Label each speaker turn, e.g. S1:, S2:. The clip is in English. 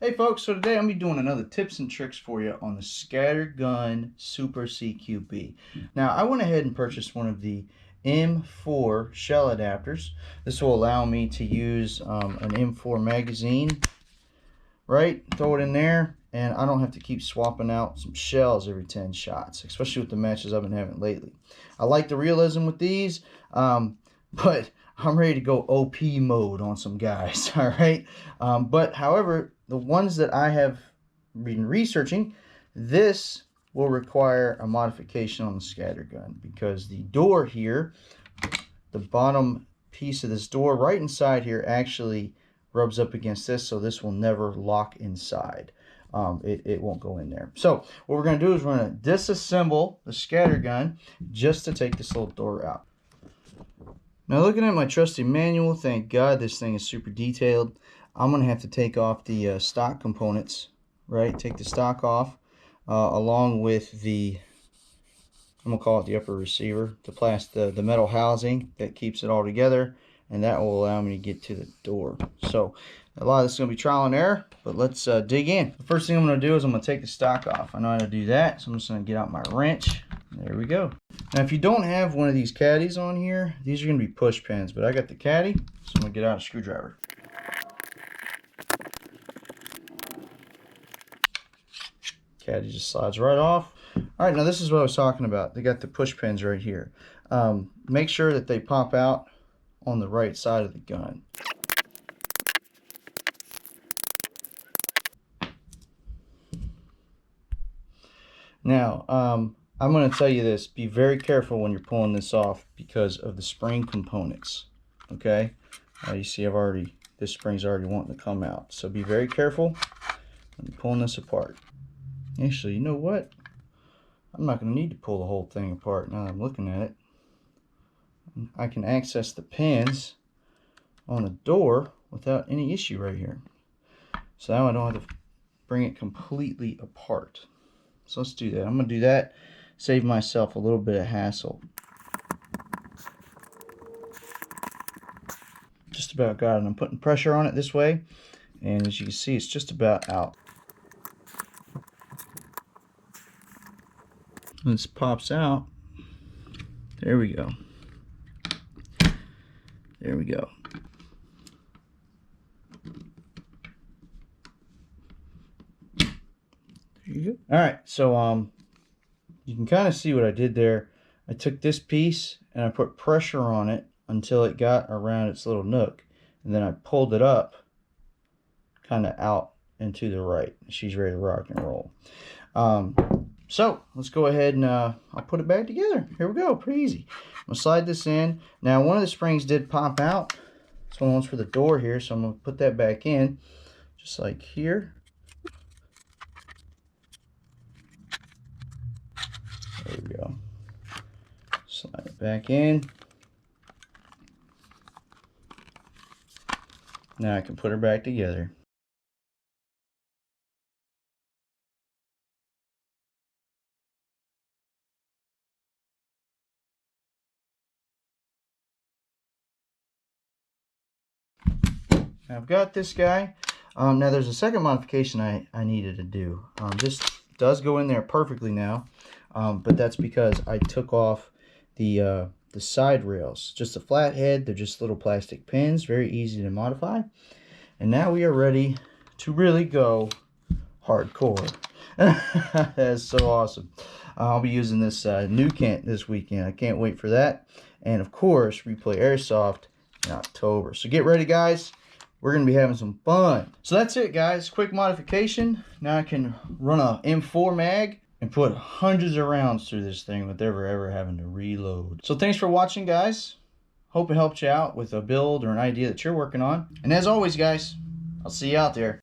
S1: Hey folks, so today I'm going to be doing another tips and tricks for you on the Scattergun Super CQB. Now I went ahead and purchased one of the M4 shell adapters. This will allow me to use an M4 magazine, right? Throw it in there and I don't have to keep swapping out some shells every 10 shots, especially with the matches I've been having lately. I like the realism with these, but I'm ready to go OP mode on some guys, all right? But however, the ones that I have been researching, this will require a modification on the Scattergun because the door here, the bottom piece of this door right inside here actually rubs up against this, so this will never lock inside. It won't go in there. So what we're going to do is we're going to disassemble the Scattergun just to take this little door out. Now looking at my trusty manual, thank God this thing is super detailed. I'm going to have to take off the stock components, right? Take the stock off along with the, I'm going to call it the upper receiver, the metal housing that keeps it all together, and that will allow me to get to the door. So a lot of this is going to be trial and error, but let's dig in. The first thing I'm going to do is I'm going to take the stock off. I know how to do that, so I'm just going to get out my wrench. There we go. Now if you don't have one of these caddies on here, these are going to be push pins, but I got the caddy, so I'm going to get out a screwdriver. Caddy just slides right off. Alright, now this is what I was talking about. They got the push pins right here. Make sure that they pop out on the right side of the gun. Now, I'm going to tell you this. Be very careful when you're pulling this off because of the spring components. Okay? You see this spring's already wanting to come out. So be very careful when you're pulling this apart. Actually, you know what? I'm not going to need to pull the whole thing apart now that I'm looking at it. I can access the pins on the door without any issue right here. So now I don't have to bring it completely apart. So let's do that. I'm going to do that, save myself a little bit of hassle. Just about got it. I'm putting pressure on it this way, and as you can see, it's just about out. When this pops out, there we go. There we go. There you go. All right, so you can kind of see what I did there. I took this piece and I put pressure on it until it got around its little nook, and then I pulled it up kind of out and to the right. She's ready to rock and roll. So let's go ahead and I'll put it back together. Here we go, pretty easy. I'm gonna slide this in. Now one of the springs did pop out. This one's for the door here, so I'm gonna put that back in, just like here. There we go. Slide it back in. Now I can put her back together. I've got this guy. Now there's a second modification I needed to do. This does go in there perfectly now, but that's because I took off the side rails. Just a flat head. They're just little plastic pins, very easy to modify. And now we are ready to really go hardcore. That's so awesome. I'll be using this new Kent this weekend. I can't wait for that. And of course, Replay Airsoft in October. So get ready, guys. We're going to be having some fun. So that's it, guys. Quick modification. Now I can run a M4 mag and put hundreds of rounds through this thing without ever having to reload. So thanks for watching, guys. Hope it helped you out with a build or an idea that you're working on. And as always, guys, I'll see you out there.